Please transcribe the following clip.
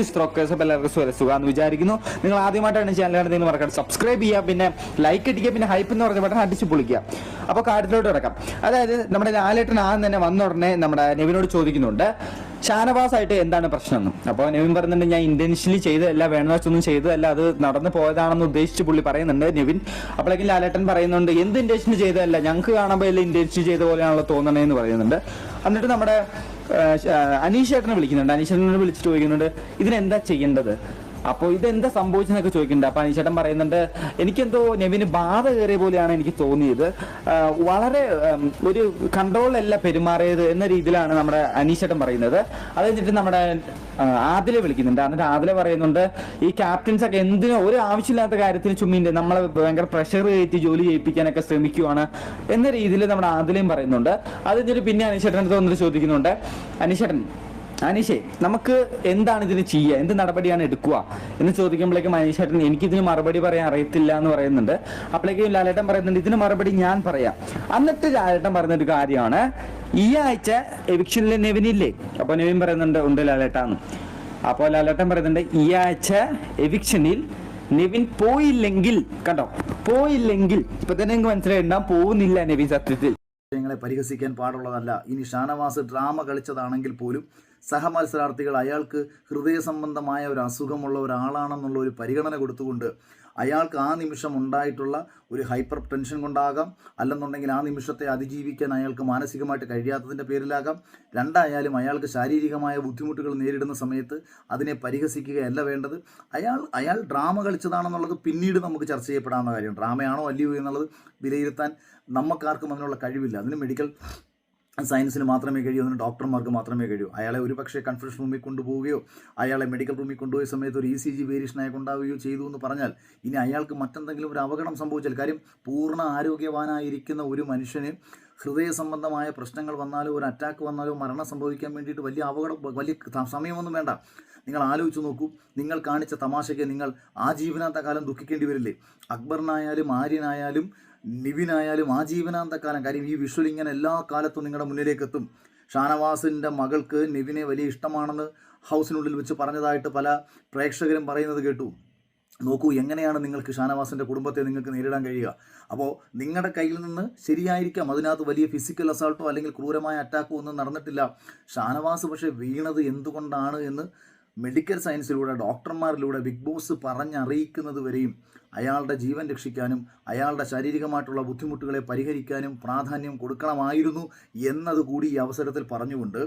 സ്ട്രോക്കേഴ്സ് എല്ലാവർക്കും സുഖമാണെന്ന് വിചാരിക്കുന്നു. നിങ്ങൾ ആദ്യമായിട്ടാണ് ചാനലാണ് നിങ്ങൾ മറക്കാതെ സബ്സ്ക്രൈബ് ചെയ്യുക, പിന്നെ ലൈക്ക് അടിക്കുക, പിന്നെ ഹൈപ്പ് എന്ന് പറഞ്ഞ ബട്ടൺ അടിച്ച് പൊളിക്കുക. അപ്പോൾ കാര്യത്തിലോട്ട് കിടക്കാം. അതായത് നമ്മുടെ ലാലേട്ടൻ ആദ്യം തന്നെ വന്ന ഉടനെ നമ്മുടെ നെവിനോട് ചോദിക്കുന്നുണ്ട് ഷാനവാസായിട്ട് എന്താണ് പ്രശ്നം എന്ന്. അപ്പോൾ നെവിൻ പറയുന്നുണ്ട് ഞാൻ ഇന്റൻഷനലി ചെയ്തതല്ല, വേണമെന്ന് വെച്ചൊന്നും ചെയ്തതല്ല, അത് നടന്നു പോയതാണെന്ന് ഉദ്ദേശിച്ച് പുള്ളി പറയുന്നുണ്ട് നെവിൻ. അപ്പോഴേക്കും ലാലേട്ടൻ പറയുന്നുണ്ട് എന്ത് ഇന്റൻഷൻ ചെയ്തതല്ല, ഞങ്ങൾക്ക് കാണുമ്പോൾ എല്ലാം ഇന്റൻഷൻ ചെയ്ത പോലെയാണല്ലോ തോന്നണേന്ന് പറയുന്നുണ്ട്. എന്നിട്ട് നമ്മുടെ അനീഷേട്ടനെ വിളിക്കുന്നുണ്ട്. അനീഷേട്ടനെ വിളിച്ചിട്ട് ചോദിക്കുന്നുണ്ട് ഇതിനെന്താ ചെയ്യേണ്ടത്, അപ്പോൾ ഇതെന്താ സംഭവിച്ചെന്നൊക്കെ ചോദിക്കുന്നുണ്ട്. അപ്പോൾ അനീഷേട്ടൻ പറയുന്നുണ്ട് എനിക്കെന്തോ നെവിന് ബാധ കയറിയ പോലെയാണ് എനിക്ക് തോന്നിയത്, വളരെ ഒരു കൺട്രോളല്ല പെരുമാറിയത് എന്ന രീതിയിലാണ് നമ്മുടെ അനീഷേട്ടൻ പറയുന്നത്. അത് കഴിഞ്ഞിട്ട് നമ്മുടെ ആദിലെ വിളിക്കുന്നുണ്ട്. എന്നിട്ട് ആദിലെ പറയുന്നുണ്ട് ഈ ക്യാപ്റ്റൻസ് ഒക്കെ എന്തിനോ ഒരു ആവശ്യമില്ലാത്ത കാര്യത്തിന് ചുമ്മിൻ്റെ നമ്മളെ ഭയങ്കര പ്രഷർ കയറ്റി ജോലി ചെയ്യിപ്പിക്കാനൊക്കെ ശ്രമിക്കുവാണ് എന്ന രീതിയിൽ നമ്മുടെ ആദിലയും പറയുന്നുണ്ട്. അത് കഴിഞ്ഞിട്ട് പിന്നെ അനീഷേട്ടൻ തോന്നിട്ട് ചോദിക്കുന്നുണ്ട് അനീഷേ നമുക്ക് എന്താണ് ഇതിന് ചെയ്യുക, എന്ത് നടപടിയാണ് എടുക്കുക എന്ന് ചോദിക്കുമ്പോഴേക്കും അനീഷേട്ടൻ എനിക്കിതിന് മറുപടി പറയാൻ അറിയത്തില്ല എന്ന് പറയുന്നുണ്ട്. അപ്പോഴേക്കും ലാലേട്ടൻ പറയുന്നുണ്ട് ഇതിന് മറുപടി ഞാൻ പറയാം. എന്നിട്ട് ലാലേട്ടൻ പറയുന്നൊരു കാര്യമാണ് ഈ ആഴ്ച എവിക്ഷനിലെ നെവിനില്ലേ. അപ്പോൾ നെവിൻ പറയുന്നുണ്ട് ഉണ്ട് ലാലേട്ടാന്ന്. അപ്പോൾ ലാലേട്ടൻ പറയുന്നുണ്ട് ഈ ആഴ്ച എവിക്ഷനിൽ നെവിൻ പോയില്ലെങ്കിൽ, കണ്ടോ പോയില്ലെങ്കിൽ ഇപ്പൊ തന്നെ നിങ്ങൾക്ക് മനസ്സിലായിട്ടുണ്ടാവും പോകുന്നില്ല നെവിൻ സത്യത്തിൽ. പരിഹസിക്കാൻ പാടുള്ളതല്ല. ഇനി ഷാനവാസ് ഡ്രാമ കളിച്ചതാണെങ്കിൽ പോലും സഹമത്സരാർത്ഥികൾ അയാൾക്ക് ഹൃദയ സംബന്ധമായ ഒരു അസുഖമുള്ള ഒരാളാണെന്നുള്ള ഒരു പരിഗണന കൊടുത്തുകൊണ്ട് അയാൾക്ക് ആ നിമിഷം ഉണ്ടായിട്ടുള്ള ഒരു ഹൈപ്പർ ടെൻഷൻ കൊണ്ടാകാം, അല്ലെന്നുണ്ടെങ്കിൽ ആ നിമിഷത്തെ അതിജീവിക്കാൻ അയാൾക്ക് മാനസികമായിട്ട് കഴിയാത്തതിൻ്റെ പേരിലാകാം, രണ്ടായാലും അയാൾക്ക് ശാരീരികമായ ബുദ്ധിമുട്ടുകൾ നേരിടുന്ന സമയത്ത് അതിനെ പരിഹസിക്കുകയല്ല വേണ്ടത്. അയാൾ ഡ്രാമ കളിച്ചതാണെന്നുള്ളത് പിന്നീട് നമുക്ക് ചർച്ച ചെയ്യപ്പെടാവുന്ന കാര്യം. ഡ്രാമയാണോ അല്ലയോ എന്നുള്ളത് വിലയിരുത്താൻ നമുക്കാർക്കും അതിനുള്ള കഴിവില്ല. അതിന് മെഡിക്കൽ സയൻസിന് മാത്രമേ കഴിയൂ, അതിന് ഡോക്ടർമാർക്ക് മാത്രമേ കഴിയൂ. അയാളെ ഒരു പക്ഷേ കൺഫ്യൂഷൻ റൂമിൽ കൊണ്ടുപോവുകയോ അയാളെ മെഡിക്കൽ റൂമിൽ കൊണ്ടുപോയ സമയത്ത് ഒരു ECG വേരിയേഷൻ അയാൾക്ക് ഉണ്ടാവുകയോ ചെയ്തു എന്ന് പറഞ്ഞാൽ ഇനി അയാൾക്ക് മറ്റെന്തെങ്കിലും ഒരു അപകടം സംഭവിച്ചാൽ, കാര്യം പൂർണ്ണ ആരോഗ്യവാനായിരിക്കുന്ന ഒരു മനുഷ്യന് ഹൃദയ സംബന്ധമായ പ്രശ്നങ്ങൾ വന്നാലോ ഒരു അറ്റാക്ക് വന്നാലോ മരണം സംഭവിക്കാൻ വേണ്ടിയിട്ട് വലിയ സമയമൊന്നും വേണ്ട. നിങ്ങൾ ആലോചിച്ച് നോക്കൂ, നിങ്ങൾ കാണിച്ച തമാശയ്ക്ക് നിങ്ങൾ ആജീവനാന്ത കാലം ദുഃഖിക്കേണ്ടി വരില്ലേ? അക്ബറിനായാലും ആര്യനായാലും നിവിനായാലും ആജീവനാന്ത കാലം. കാര്യം ഈ വിഷ്വൽ ഇങ്ങനെ എല്ലാ കാലത്തും നിങ്ങളുടെ മുന്നിലേക്ക് എത്തും. ഷാനവാസിൻ്റെ മകൾക്ക് നിവിനെ വലിയ ഇഷ്ടമാണെന്ന് ഹൗസിനുള്ളിൽ വെച്ച് പറഞ്ഞതായിട്ട് പല പ്രേക്ഷകരും പറയുന്നത് കേട്ടു. നോക്കൂ എങ്ങനെയാണ് നിങ്ങൾക്ക് ഷാനവാസിൻ്റെ കുടുംബത്തെ നിങ്ങൾക്ക് നേരിടാൻ കഴിയുക. അപ്പോൾ നിങ്ങളുടെ കയ്യിൽ നിന്ന് ശരിയായിരിക്കാം, അതിനകത്ത് വലിയ ഫിസിക്കൽ അസാൾട്ടോ അല്ലെങ്കിൽ ക്രൂരമായ അറ്റാക്കോ ഒന്നും നടന്നിട്ടില്ല. ഷാനവാസ് പക്ഷേ വീണത് എന്തുകൊണ്ടാണ് എന്ന് മെഡിക്കൽ സയൻസിലൂടെ ഡോക്ടർമാരിലൂടെ ബിഗ് ബോസ് പറഞ്ഞറിയിക്കുന്നത് വരെയും അയാളുടെ ജീവൻ രക്ഷിക്കാനും അയാളുടെ ശാരീരികമായിട്ടുള്ള ബുദ്ധിമുട്ടുകളെ പരിഹരിക്കാനും പ്രാധാന്യം കൊടുക്കണമായിരുന്നു എന്നതുകൂടി ഈ അവസരത്തിൽ പറഞ്ഞുകൊണ്ട്